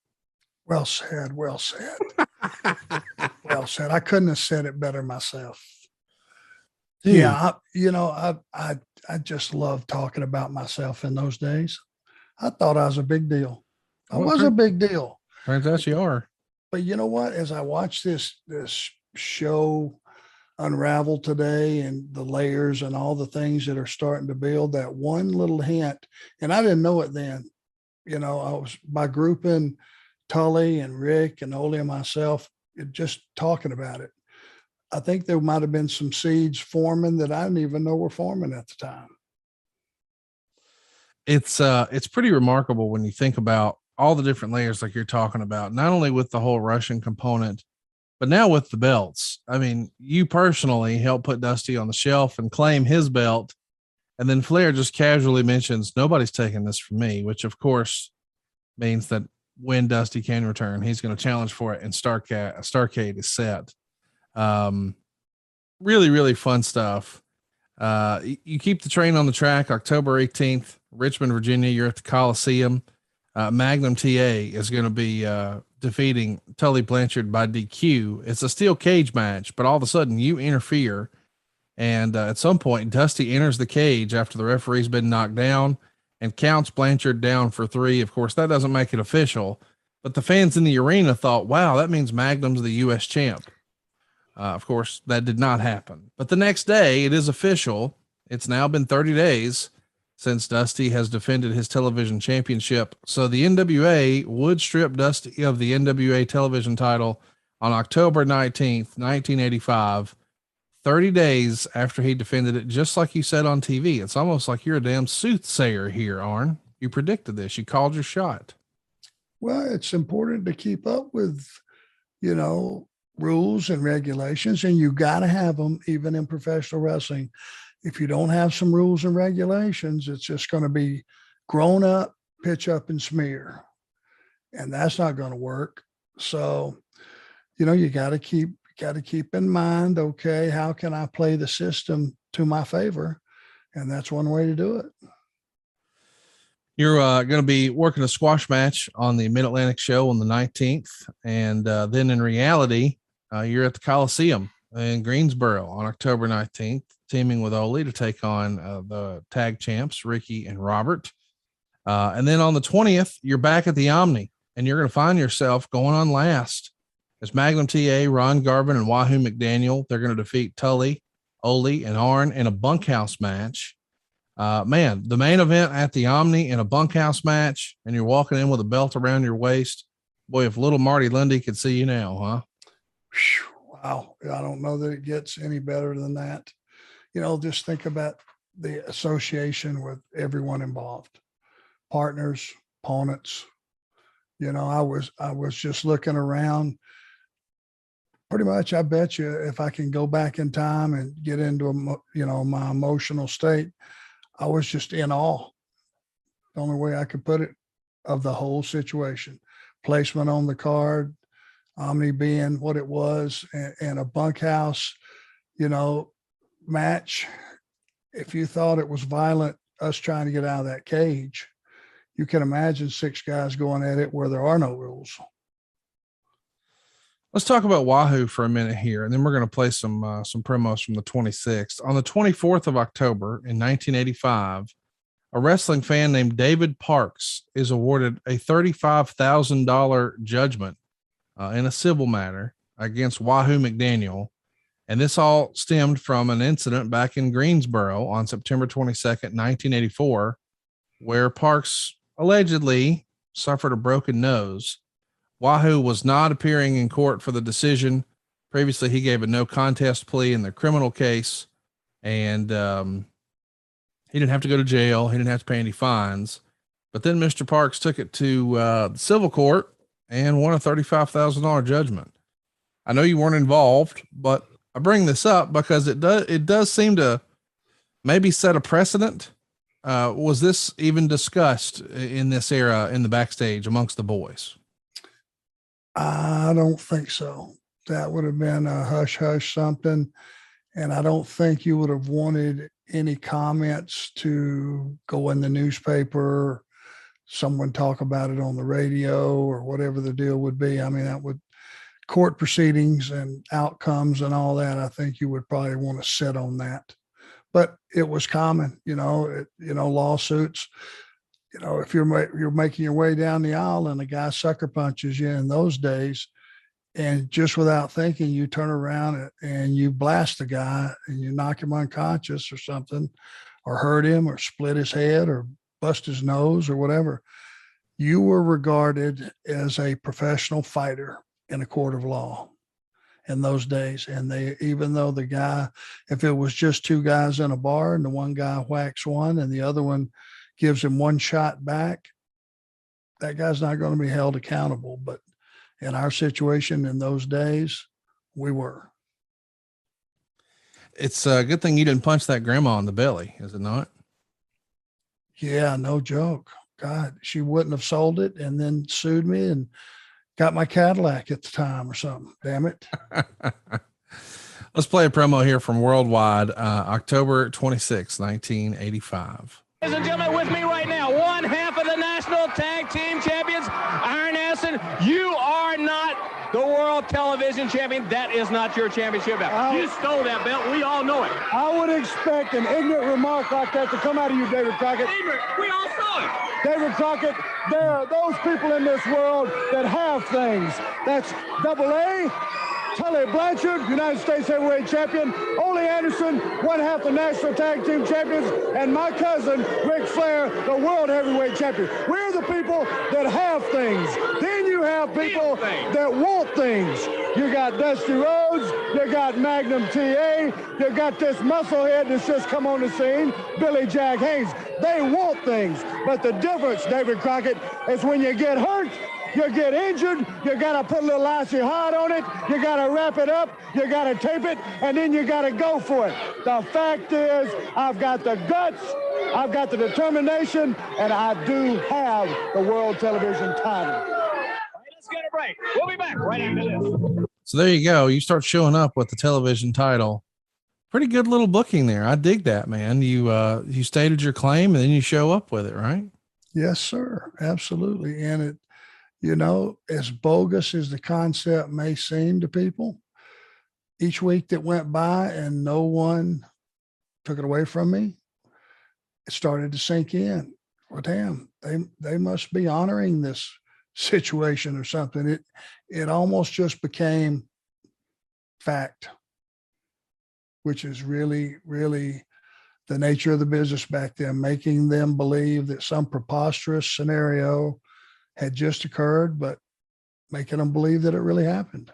Well said. Well said. Well said. I couldn't have said it better myself. Dude. Yeah. I just love talking about myself in those days. I thought I was a big deal. I was a big deal. Turns out you are. But you know what? As I watch this show unravel today and the layers and all the things that are starting to build, that one little hint, and I didn't know it then. I was by grouping Tully and Rick and Ole and myself, just talking about it. I think there might have been some seeds forming that I didn't even know were forming at the time. It's pretty remarkable when you think about all the different layers like you're talking about, not only with the whole Russian component, but now with the belts. I mean, you personally helped put Dusty on the shelf and claim his belt. And then Flair just casually mentions, nobody's taking this from me, which of course means that when Dusty can return, he's going to challenge for it. And Starcade is set. Really, really fun stuff. You keep the train on the track. October 18th, Richmond, Virginia. You're at the Coliseum. Magnum TA is going to be defeating Tully Blanchard by DQ. It's a steel cage match, but all of a sudden you interfere. And at some point, Dusty enters the cage after the referee's been knocked down and counts Blanchard down for 3. Of course, that doesn't make it official, but the fans in the arena thought, wow, that means Magnum's the U.S. champ. Of course, that did not happen. But the next day, it is official. It's now been 30 days since Dusty has defended his television championship. So the NWA would strip Dusty of the NWA television title on October 19th, 1985, 30 days after he defended it, just like you said on TV. It's almost like you're a damn soothsayer here, Arn. You predicted this. You called your shot. Well, it's important to keep up with, rules and regulations, and you got to have them even in professional wrestling. If you don't have some rules and regulations, it's just going to be grown up, pitch up and smear. And that's not going to work. So, you got to keep in mind, okay, how can I play the system to my favor? And that's one way to do it. You're going to be working a squash match on the Mid-Atlantic show on the 19th. And then in reality, you're at the Coliseum in Greensboro on October 19th, teaming with Ole to take on the tag champs, Ricky and Robert. And then on the 20th, you're back at the Omni, and you're going to find yourself going on last. As Magnum TA, Ron Garvin, and Wahoo McDaniel, they're going to defeat Tully, Ole, and Arn in a bunkhouse match. Man, the main event at the Omni in a bunkhouse match, and you're walking in with a belt around your waist. Boy, if little Marty Lundy could see you now, huh? Wow. I don't know that it gets any better than that. Just think about the association with everyone involved, partners, opponents. I was just looking around. Pretty much, I bet you if I can go back in time and get into my emotional state, I was just in awe. The only way I could put it, of the whole situation. Placement on the card, Omni being what it was, and a bunkhouse, match. If you thought it was violent, us trying to get out of that cage, you can imagine 6 guys going at it where there are no rules. Let's talk about Wahoo for a minute here, and then we're going to play some promos from the 26th. On the 24th of October in 1985, a wrestling fan named David Parks is awarded a $35,000 judgment in a civil matter against Wahoo McDaniel. And this all stemmed from an incident back in Greensboro on September 22nd, 1984, where Parks allegedly suffered a broken nose. Wahoo was not appearing in court for the decision. Previously, he gave a no contest plea in the criminal case, and he didn't have to go to jail. He didn't have to pay any fines. But then Mr. Parks took it to the civil court and won a $35,000 judgment. I know you weren't involved, but I bring this up because it does seem to maybe set a precedent. Was this even discussed in this era in the backstage amongst the boys? I don't think so. That would have been a hush hush something. And I don't think you would have wanted any comments to go in the newspaper, someone talk about it on the radio or whatever the deal would be. I mean, that would court proceedings and outcomes and all that. I think you would probably want to sit on that, but it was common, lawsuits, if you're making your way down the aisle and a guy sucker punches you in those days, and just without thinking, you turn around and you blast the guy and you knock him unconscious or something, or hurt him or split his head or bust his nose or whatever. You were regarded as a professional fighter in a court of law in those days. And even though the guy, if it was just two guys in a bar and the one guy whacks one and the other one gives him one shot back, that guy's not going to be held accountable. But in our situation in those days, we were. It's a good thing you didn't punch that grandma in the belly, is it not? Yeah, no joke. God, she wouldn't have sold it and then sued me and got my Cadillac at the time or something. Damn it. Let's play a promo here from Worldwide, October 26, 1985. Ladies and gentlemen, with me right now, one half of the National Tag Team Champions, Arn Anderson. You are not the World Television Champion. That is not your championship belt. You stole that belt. We all know it. I would expect an ignorant remark like that to come out of you, David Crockett. Ignorant. We all saw it. David Crockett, there are those people in this world that have things. That's AA, Tully Blanchard, United States Heavyweight Champion, Ole Anderson, one half the National Tag Team Champions, and my cousin, Ric Flair, the World Heavyweight Champion. We're the people that have things. Then you have people that want things. You got Dusty Rhodes, you got Magnum TA, you got this musclehead that's just come on the scene, Billy Jack Haynes. They want things, but the difference, David Crockett, is when you get hurt, you get injured, you got to put a little icy hot on it, you got to wrap it up, you got to tape it, and then you got to go for it. The fact is, I've got the guts, I've got the determination, and I do have the World Television title. All right, let's get a break. We'll be back right after this. So there you go. You start showing up with the television title. Pretty good little booking there. I dig that, man. You stated your claim and then you show up with it, right? Yes, sir. Absolutely. And it, as bogus as the concept may seem to people, each week that went by and no one took it away from me, it started to sink in. Well, damn, they must be honoring this situation or something. It almost just became fact, which is really, really the nature of the business back then, making them believe that some preposterous scenario had just occurred, but making them believe that it really happened.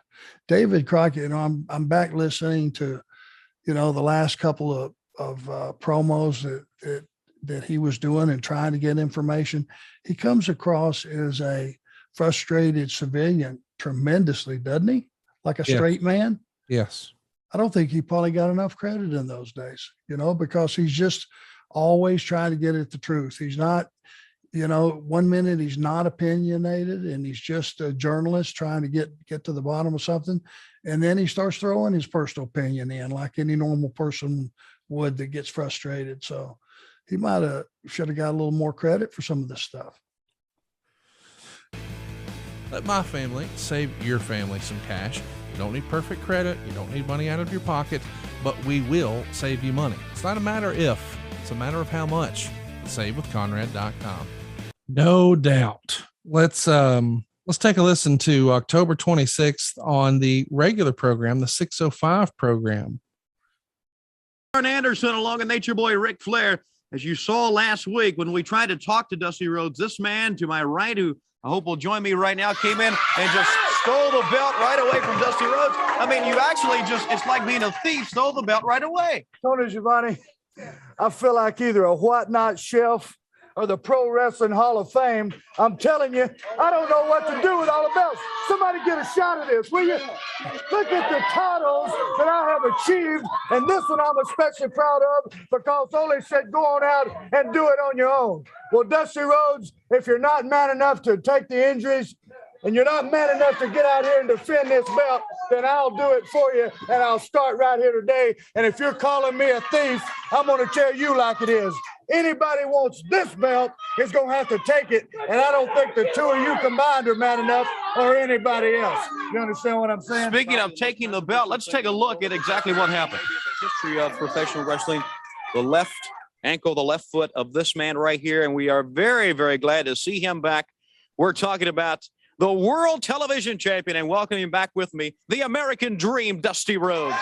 David Crockett, I'm back listening to, the last couple of promos that he was doing and trying to get information. He comes across as a frustrated civilian tremendously, doesn't he? Like a straight man. Yes. I don't think he probably got enough credit in those days, because he's just always trying to get at the truth. He's not, 1 minute he's not opinionated and he's just a journalist trying to get to the bottom of something. And then he starts throwing his personal opinion in like any normal person would that gets frustrated. So he should have got a little more credit for some of this stuff. Let my family save your family some cash. You don't need perfect credit. You don't need money out of your pocket, but we will save you money. It's not a matter if, it's a matter of how much. SaveWithConrad.com. No doubt. Let's take a listen to October 26th on the regular program, the 605 program. Arn Anderson along with Nature Boy Ric Flair. As you saw last week when we tried to talk to Dusty Rhodes, this man to my right, who I hope will join me right now, came in and just stole the belt right away from Dusty Rhodes. I mean, you actually it's like being a thief, stole the belt right away. Tony Giovanni, I feel like either a whatnot chef of the Pro Wrestling Hall of Fame. I'm telling you, I don't know what to do with all the belts. Somebody get a shot of this, will you? Look at the titles that I have achieved, and this one I'm especially proud of because Ole said go on out and do it on your own. Well, Dusty Rhodes, if you're not man enough to take the injuries and you're not man enough to get out here and defend this belt, then I'll do it for you, and I'll start right here today. And if you're calling me a thief, I'm going to tell you like it is. Anybody wants this belt is going to have to take it, and I don't think the two of you combined are man enough or anybody else. You understand what I'm saying? Speaking of taking the belt, let's take a look at exactly what happened. History of professional wrestling, the left ankle, the left foot of this man right here, and we are very, very glad to see him back. We're talking about the world television champion, and welcoming back with me, the American Dream, Dusty Rhodes.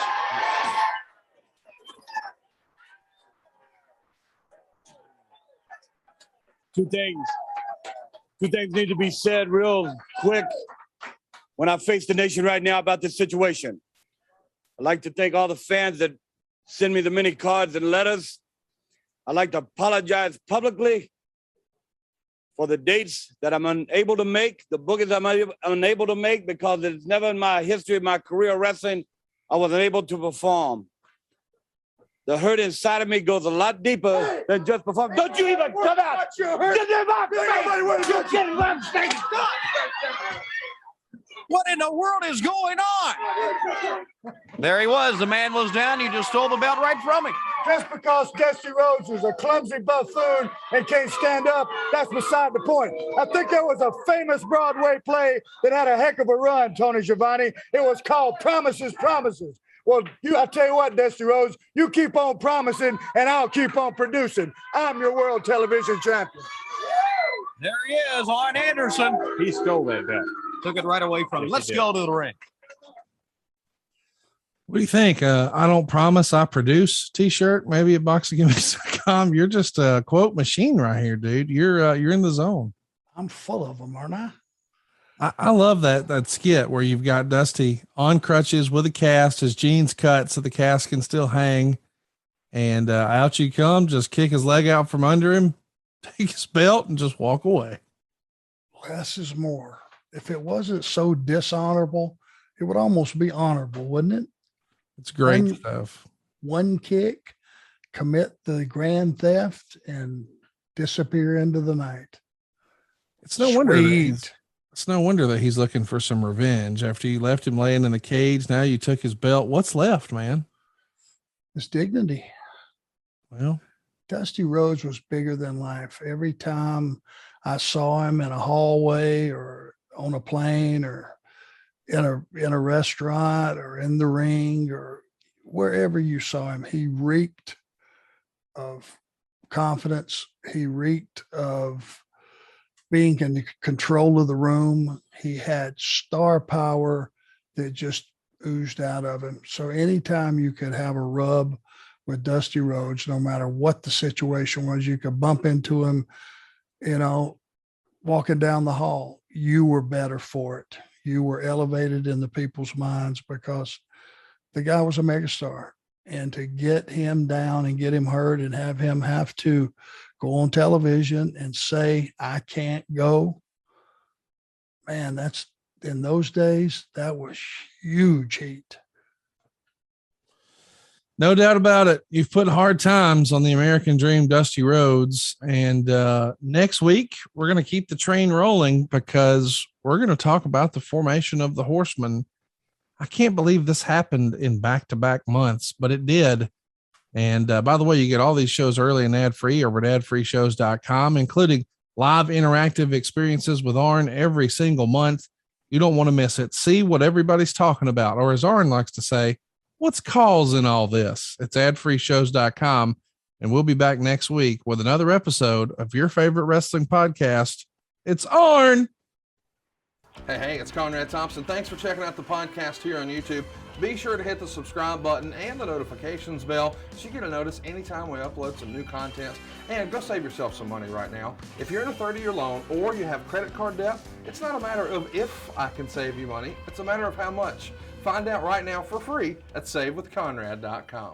Two things need to be said real quick when I face the nation right now about this situation. I'd like to thank all the fans that send me the many cards and letters. I'd like to apologize publicly for the dates that I'm unable to make, the bookings I'm unable to make, because it's never in my history of my career wrestling I was unable to perform. The hurt inside of me goes a lot deeper than just performing. Don't you even come out! Get them out! What in the world is going on? There he was. The man was down. You just stole the belt right from him. Just because Dusty Rhodes is a clumsy buffoon and can't stand up, that's beside the point. I think there was a famous Broadway play that had a heck of a run, Tony Schiavone. It was called Promises, Promises. Well, I tell you what, Dusty Rhodes, you keep on promising and I'll keep on producing. I'm your world television champion. There he is, Arn Anderson. He stole that belt. Took it right away from him. Let's go to the ring. What do you think? I don't promise I produce t-shirt, maybe at boxinggimmicks.com. You're just a quote machine right here, dude. You're in the zone. I'm full of them, aren't I? I love that skit where you've got Dusty on crutches with a cast, his jeans cut so the cast can still hang. And out you come, just kick his leg out from under him, take his belt, and just walk away. Less is more. If it wasn't so dishonorable, it would almost be honorable, wouldn't it? It's great stuff. One kick, commit the grand theft, and disappear into the night. It's no wonder that he's looking for some revenge after you left him laying in the cage. Now you took his belt. What's left, man? His dignity. Well, Dusty Rhodes was bigger than life. Every time I saw him in a hallway or on a plane or in a restaurant or in the ring or wherever you saw him, he reeked of confidence. He reeked of being in control of the room. He had star power that just oozed out of him. So anytime you could have a rub with Dusty Rhodes, no matter what the situation was, you could bump into him, walking down the hall, you were better for it. You were elevated in the people's minds because the guy was a megastar. And to get him down and get him hurt and have him have to go on television and say, I can't go, man, that's in those days, that was huge heat. No doubt about it. You've put hard times on the American Dream, Dusty Rhodes. And next week, we're going to keep the train rolling because we're going to talk about the formation of the Horsemen. I can't believe this happened in back-to-back months, but it did. And by the way, you get all these shows early and ad-free over at adfreeshows.com, including live interactive experiences with Arn every single month. You don't want to miss it. See what everybody's talking about, or as Arn likes to say, what's causing all this? It's adfreeshows.com. And we'll be back next week with another episode of your favorite wrestling podcast. It's Arn. Hey, it's Conrad Thompson. Thanks for checking out the podcast here on YouTube. Be sure to hit the subscribe button and the notifications bell so you get a notice anytime we upload some new content. And go save yourself some money right now. If you're in a 30-year loan or you have credit card debt, it's not a matter of if I can save you money. It's a matter of how much. Find out right now for free at SaveWithConrad.com.